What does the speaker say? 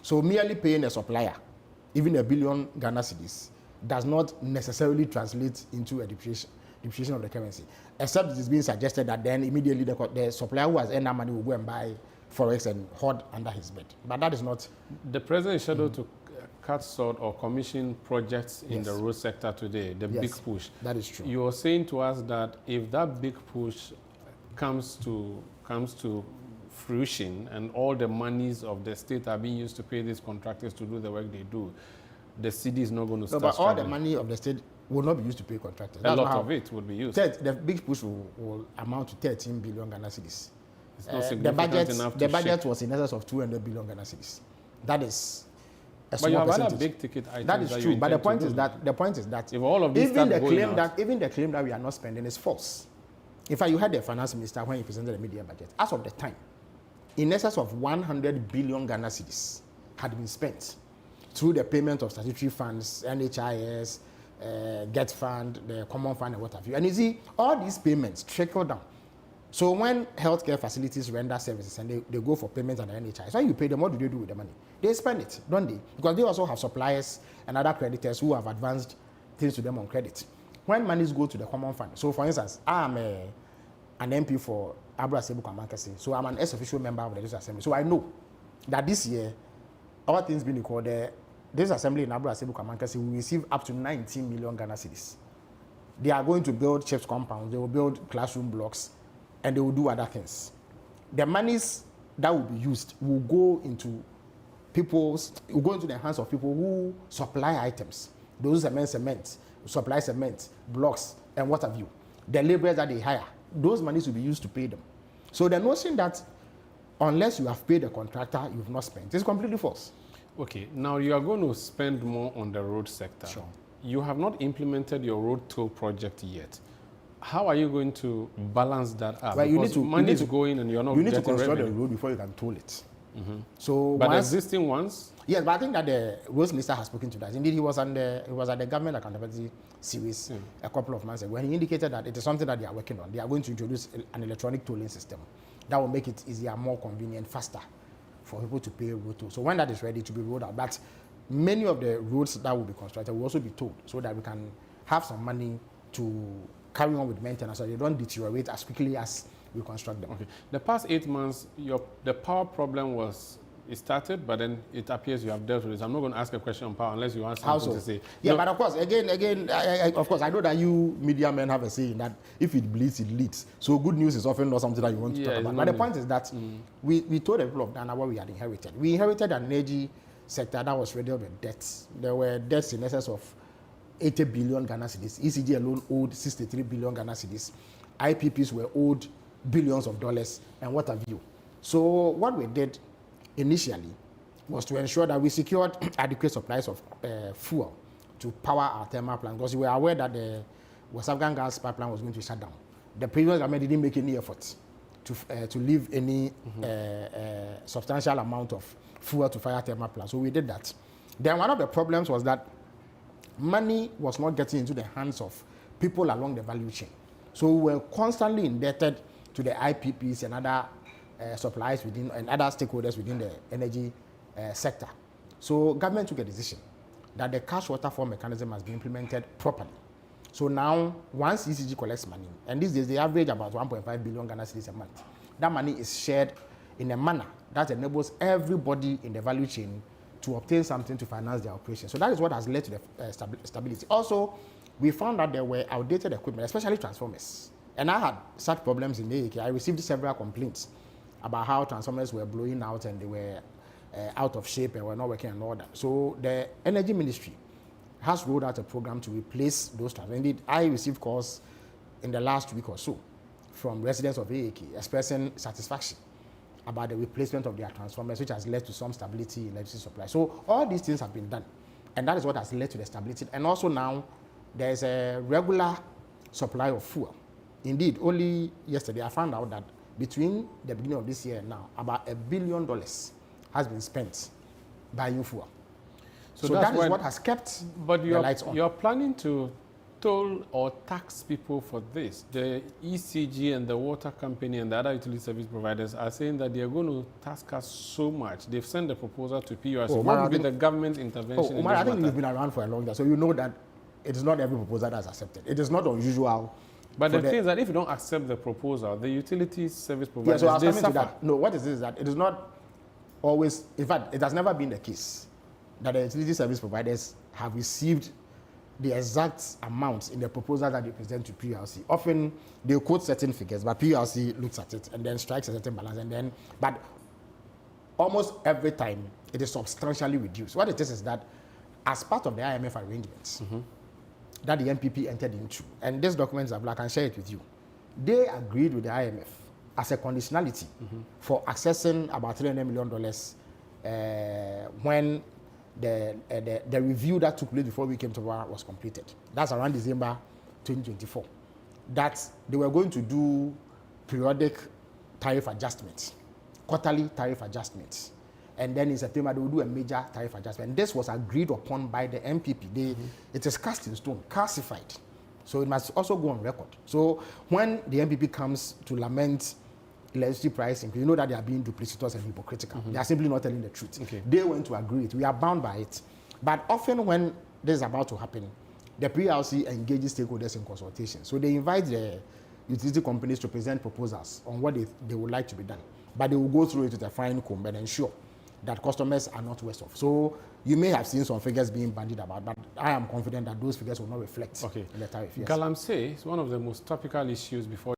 So merely paying a supplier, even $1 billion Ghana cedis, does not necessarily translate into a depreciation of the currency, except it is being suggested that then immediately the supplier who has earned that money will go and buy forex and hoard under his bed. But that is not. The president is scheduled to cut short or commission projects in the road sector today, the big push. That is true. You are saying to us that if that big push comes to fruition and all the monies of the state are being used to pay these contractors to do the work they do, the city is not going to start but all struggling. the money of the state will not be used to pay contractors. A lot of it would be used. The big push will amount to 13 billion Ghana cedis. It's not significant enough the budget was in excess of 200 billion Ghana cedis. That is a small but you have percentage. other big ticket items. That is true. But the point is that if all of these even the claim that we are not spending is false. In fact, you had the finance minister when he presented the media budget. As of the time, in excess of 100 billion Ghana cedis had been spent through the payment of statutory funds, NHIS, GET Fund, the Common Fund, and what have you. And you see, all these payments trickle down. So when healthcare facilities render services and they go for payments at the NHIS, when you pay them, what do they do with the money? They spend it, don't they? Because they also have suppliers and other creditors who have advanced things to them on credit. When monies go to the Common Fund, so for instance, I am an MP for Abra Sebu Kwakye, so I'm an ex-official member of the Legislative Assembly. So I know that this year, all things being equal, this assembly in Abra Sebu Kwakye will receive up to 19 million Ghana cedis. They are going to build chips compounds, they will build classroom blocks, and they will do other things. The monies that will be used will go into the hands of people who supply items. Those cement, supply cement, blocks, and what have you. The laborers that they hire, those monies will be used to pay them. So the notion that unless you have paid the contractor, you've not spent is completely false. Okay, now you are going to spend more on the road sector. Sure. You have not implemented your road toll project yet. How are you going to balance that up? Well, because money is going and you're not getting revenue. You need to construct the road before you can toll it. Mm-hmm. So, but existing ones? Yes, but I think that the roads minister has spoken to that. Indeed, he was at the government accountability series a couple of months ago, and he indicated that it is something that they are working on. They are going to introduce an electronic tolling system that will make it easier, more convenient, faster for people to pay road toll. So when that is ready to be rolled out, but many of the roads that will be constructed will also be tolled so that we can have some money to carry on with maintenance so they don't deteriorate as quickly as we construct them. Okay. The past 8 months, the power problem it started, but then it appears you have dealt with it. I'm not going to ask a question on power unless you want something to say. Yeah, no. But of course, again, of course, I know that you media men have a saying that if it bleeds, it leads. So good news is often not something that you want to talk about. But the point is that we told the people of Ghana what we had inherited. We inherited an energy sector that was riddled with debts. There were debts in excess of 80 billion Ghana cedis. ECG alone owed 63 billion Ghana cedis. IPPs were owed billions of dollars and what have you. So what we did initially was to ensure that we secured adequate supplies of fuel to power our thermal plant, because we were aware that the West African gas pipeline was going to shut down. The previous government didn't make any effort to leave any substantial amount of fuel to fire thermal plants. So we did that. Then one of the problems was that money was not getting into the hands of people along the value chain. So we were constantly indebted to the IPPs and other suppliers within and other stakeholders within the energy sector. So government took a decision that the cash waterfall mechanism must be implemented properly. So now, once ECG collects money, and these days they average about 1.5 billion Ghana cedis a month, that money is shared in a manner that enables everybody in the value chain to obtain something to finance their operation. So that is what has led to the stability. Also, we found that there were outdated equipment, especially transformers. And I had such problems in the AK. I received several complaints about how transformers were blowing out and they were out of shape and were not working and all that. So the Energy Ministry has rolled out a program to replace those transformers. Indeed, I received calls in the last week or so from residents of AAK expressing satisfaction about the replacement of their transformers, which has led to some stability in electricity supply. So all these things have been done, and that is what has led to the stability. And also now, there is a regular supply of fuel. Indeed, only yesterday I found out that between the beginning of this year and now, about $1 billion has been spent buying fuel. So that is what has kept the lights on. You're planning to toll or tax people for this. The ECG and the water company and the other utility service providers are saying that they are going to tax us so much. They've sent the proposal to PURC. What would be the government intervention? Omar, I think you've been around for a long time, so you know that it is not every proposal that's accepted. It is not unusual. But the thing is that if you don't accept the proposal, the utility service providers, yeah, so I was they coming suffer. to that. No, what is that it is not always, in fact, it has never been the case that the utility service providers have received the exact amounts in the proposal that they present to PURC. Often they quote certain figures, but PURC looks at it and then strikes a certain balance, and then, but almost every time it is substantially reduced. What it is that as part of the IMF arrangements that the NPP entered into, and these documents are black, I can share it with you, they agreed with the IMF as a conditionality for accessing about $300 million when the review that took place before we came to power was completed. That's around December 2024. That they were going to do periodic tariff adjustments, quarterly tariff adjustments. And then in September, they will do a major tariff adjustment. And this was agreed upon by the NPP. It is cast in stone, calcified. So it must also go on record. So when the NPP comes to lament electricity price increase, you know that they are being duplicitous and hypocritical. They are simply not telling the truth. Okay. They went to agree it. We are bound by it. But often when this is about to happen, the PLC engages stakeholders in consultation. So they invite the utility companies to present proposals on what they would like to be done. But they will go through it with a fine comb and ensure that customers are not worse off. So you may have seen some figures being bandied about, but I am confident that those figures will not reflect in the tariff. Yes. Galamsey is one of the most topical issues before